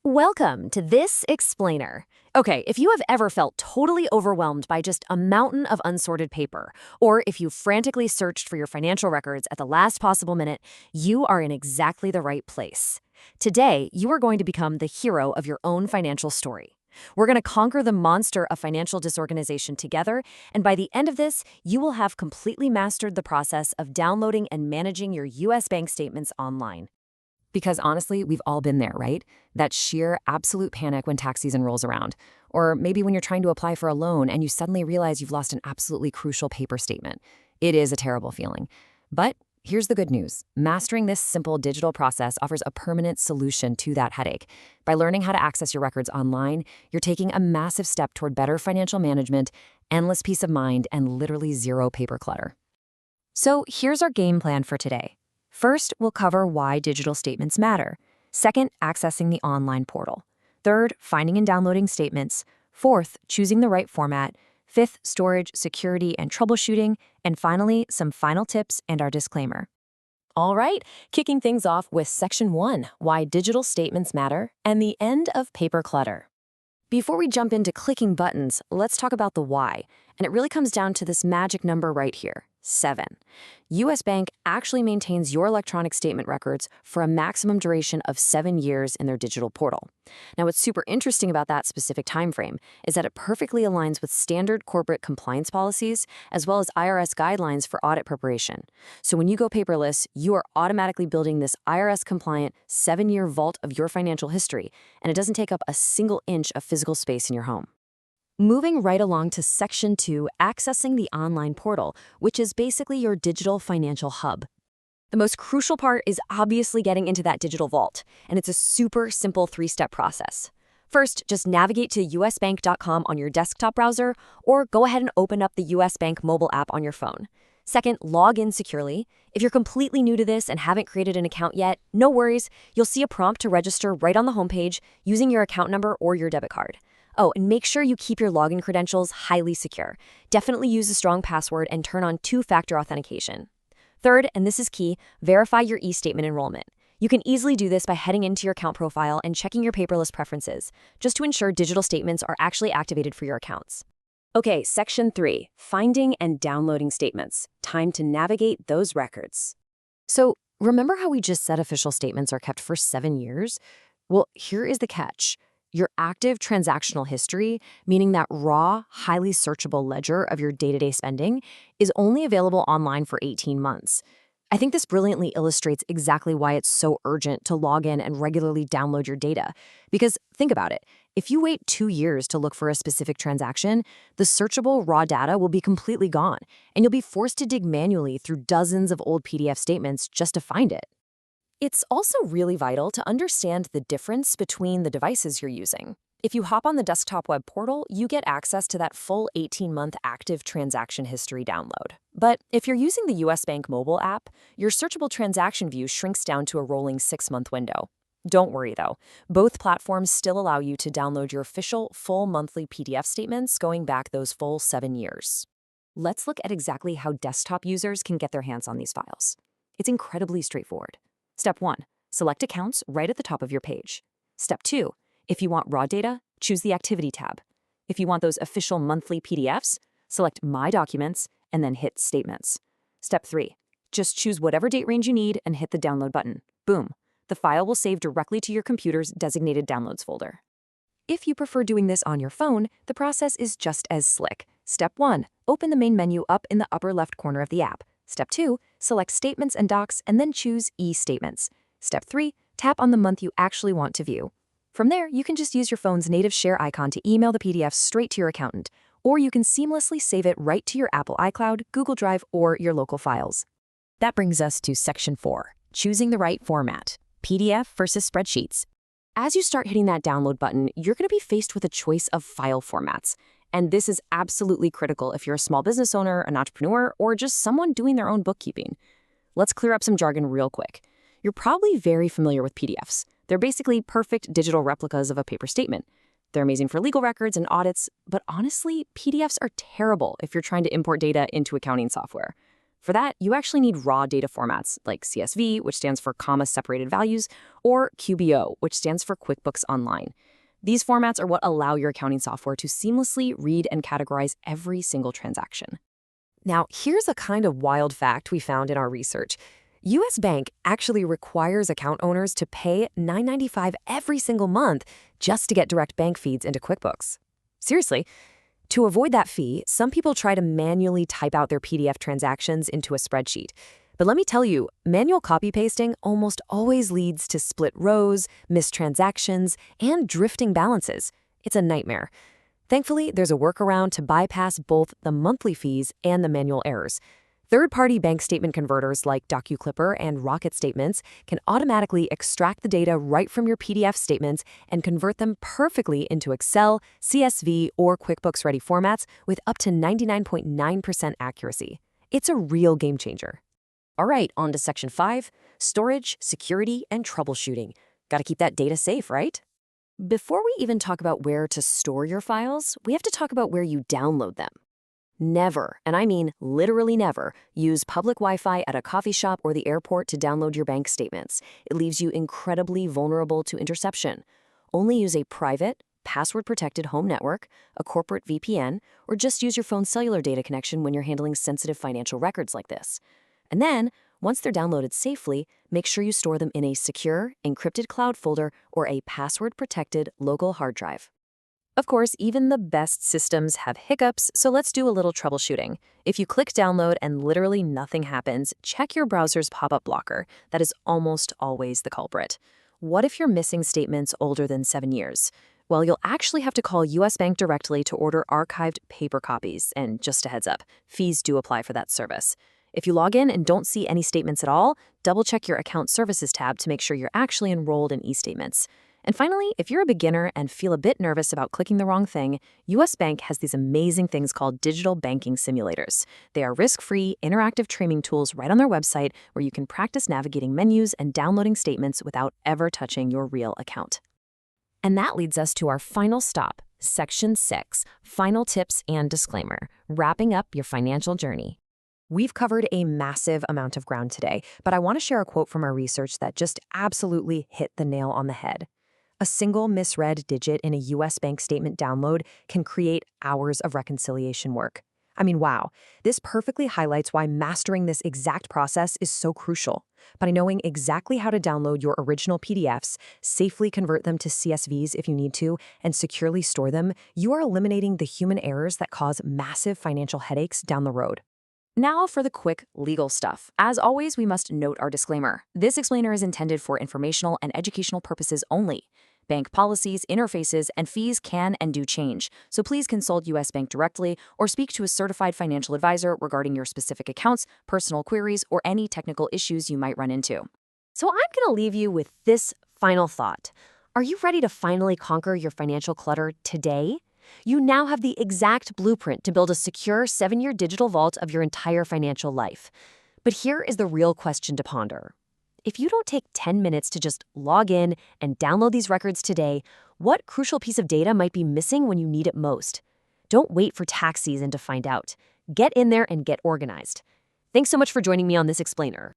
Welcome to This Explainer. Okay, if you have ever felt totally overwhelmed by just a mountain of unsorted paper, or if you frantically searched for your financial records at the last possible minute, you are in exactly the right place. Today, you are going to become the hero of your own financial story. We're going to conquer the monster of financial disorganization together, and by the end of this, you will have completely mastered the process of downloading and managing your U.S. bank statements online. Because honestly, we've all been there, right? That sheer absolute panic when tax season rolls around. Or maybe when you're trying to apply for a loan and you suddenly realize you've lost an absolutely crucial paper statement. It is a terrible feeling. But here's the good news. Mastering this simple digital process offers a permanent solution to that headache. By learning how to access your records online, you're taking a massive step toward better financial management, endless peace of mind, and literally zero paper clutter. So here's our game plan for today. First, we'll cover why digital statements matter. Second, accessing the online portal. Third, finding and downloading statements. Fourth, choosing the right format. Fifth, storage, security, and troubleshooting. And finally, some final tips and our disclaimer. All right, kicking things off with Section 1, Why Digital Statements Matter, and the End of Paper Clutter. Before we jump into clicking buttons, let's talk about the why. And it really comes down to this magic number right here, 7. U.S. Bank actually maintains your electronic statement records for a maximum duration of 7 years in their digital portal. Now, what's super interesting about that specific time frame is that it perfectly aligns with standard corporate compliance policies as well as IRS guidelines for audit preparation. So when you go paperless, you are automatically building this IRS-compliant 7-year vault of your financial history, and it doesn't take up a single inch of physical space in your home. Moving right along to Section 2, accessing the online portal, which is basically your digital financial hub. The most crucial part is obviously getting into that digital vault, and it's a super simple 3-step process. First, just navigate to usbank.com on your desktop browser, or go ahead and open up the US Bank mobile app on your phone. Second, log in securely. If you're completely new to this and haven't created an account yet, no worries. You'll see a prompt to register right on the homepage using your account number or your debit card. Oh, and make sure you keep your login credentials highly secure. Definitely use a strong password and turn on 2-factor authentication. Third, and this is key, verify your e-statement enrollment. You can easily do this by heading into your account profile and checking your paperless preferences, just to ensure digital statements are actually activated for your accounts. Okay, Section 3, finding and downloading statements. Time to navigate those records. So, remember how we just said official statements are kept for 7 years? Well, here is the catch. Your active transactional history, meaning that raw, highly searchable ledger of your day-to-day spending, is only available online for 18 months. I think this brilliantly illustrates exactly why it's so urgent to log in and regularly download your data. Because think about it, if you wait 2 years to look for a specific transaction, the searchable raw data will be completely gone, and you'll be forced to dig manually through dozens of old PDF statements just to find it. It's also really vital to understand the difference between the devices you're using. If you hop on the desktop web portal, you get access to that full 18-month active transaction history download. But if you're using the US Bank mobile app, your searchable transaction view shrinks down to a rolling 6-month window. Don't worry, though. Both platforms still allow you to download your official full monthly PDF statements going back those full 7 years. Let's look at exactly how desktop users can get their hands on these files. It's incredibly straightforward. Step 1, select accounts right at the top of your page. Step 2, if you want raw data, choose the Activity tab. If you want those official monthly PDFs, select My Documents and then hit Statements. Step 3, just choose whatever date range you need and hit the Download button. Boom, the file will save directly to your computer's designated Downloads folder. If you prefer doing this on your phone, the process is just as slick. Step 1, open the main menu up in the upper left corner of the app. Step 2, select Statements and Docs and then choose E-Statements. Step 3, tap on the month you actually want to view. From there, you can just use your phone's native share icon to email the PDF straight to your accountant, or you can seamlessly save it right to your Apple iCloud, Google Drive, or your local files. That brings us to Section 4, choosing the right format, PDF versus spreadsheets. As you start hitting that download button, you're going to be faced with a choice of file formats. And this is absolutely critical if you're a small business owner, an entrepreneur, or just someone doing their own bookkeeping. Let's clear up some jargon real quick. You're probably very familiar with PDFs. They're basically perfect digital replicas of a paper statement. They're amazing for legal records and audits, but honestly, PDFs are terrible if you're trying to import data into accounting software. For that, you actually need raw data formats like CSV, which stands for comma-separated values, or QBO, which stands for QuickBooks Online. These formats are what allow your accounting software to seamlessly read and categorize every single transaction. Now, here's a kind of wild fact we found in our research. US Bank actually requires account owners to pay $9.95 every single month just to get direct bank feeds into QuickBooks. Seriously. To avoid that fee, some people try to manually type out their PDF transactions into a spreadsheet. But let me tell you, manual copy-pasting almost always leads to split rows, missed transactions, and drifting balances. It's a nightmare. Thankfully, there's a workaround to bypass both the monthly fees and the manual errors. Third-party bank statement converters like DocuClipper and Rocket Statements can automatically extract the data right from your PDF statements and convert them perfectly into Excel, CSV, or QuickBooks-ready formats with up to 99.9% accuracy. It's a real game changer. All right, on to Section 5, storage, security, and troubleshooting. Got to keep that data safe, right? Before we even talk about where to store your files, we have to talk about where you download them. Never, and I mean literally never, use public Wi-Fi at a coffee shop or the airport to download your bank statements. It leaves you incredibly vulnerable to interception. Only use a private, password-protected home network, a corporate VPN, or just use your phone's cellular data connection when you're handling sensitive financial records like this. And then, once they're downloaded safely, make sure you store them in a secure, encrypted cloud folder or a password-protected local hard drive. Of course, even the best systems have hiccups, so let's do a little troubleshooting. If you click download and literally nothing happens, check your browser's pop-up blocker. That is almost always the culprit. What if you're missing statements older than 7 years? Well, you'll actually have to call US Bank directly to order archived paper copies, and just a heads up, fees do apply for that service. If you log in and don't see any statements at all, double-check your Account Services tab to make sure you're actually enrolled in e-statements. And finally, if you're a beginner and feel a bit nervous about clicking the wrong thing, US Bank has these amazing things called digital banking simulators. They are risk-free, interactive training tools right on their website where you can practice navigating menus and downloading statements without ever touching your real account. And that leads us to our final stop, Section 6, Final Tips and Disclaimer, wrapping up your financial journey. We've covered a massive amount of ground today, but I want to share a quote from our research that just absolutely hit the nail on the head. A single misread digit in a US Bank statement download can create hours of reconciliation work. I mean, wow, this perfectly highlights why mastering this exact process is so crucial. By knowing exactly how to download your original PDFs, safely convert them to CSVs if you need to, and securely store them, you are eliminating the human errors that cause massive financial headaches down the road. Now for the quick legal stuff. As always, we must note our disclaimer. This explainer is intended for informational and educational purposes only. Bank policies, interfaces, and fees can and do change, so please consult US Bank directly or speak to a certified financial advisor regarding your specific accounts, personal queries, or any technical issues you might run into. So I'm going to leave you with this final thought. Are you ready to finally conquer your financial clutter today? You now have the exact blueprint to build a secure 7-year digital vault of your entire financial life. But here is the real question to ponder. If you don't take 10 minutes to just log in and download these records today, what crucial piece of data might be missing when you need it most? Don't wait for tax season to find out. Get in there and get organized. Thanks so much for joining me on this explainer.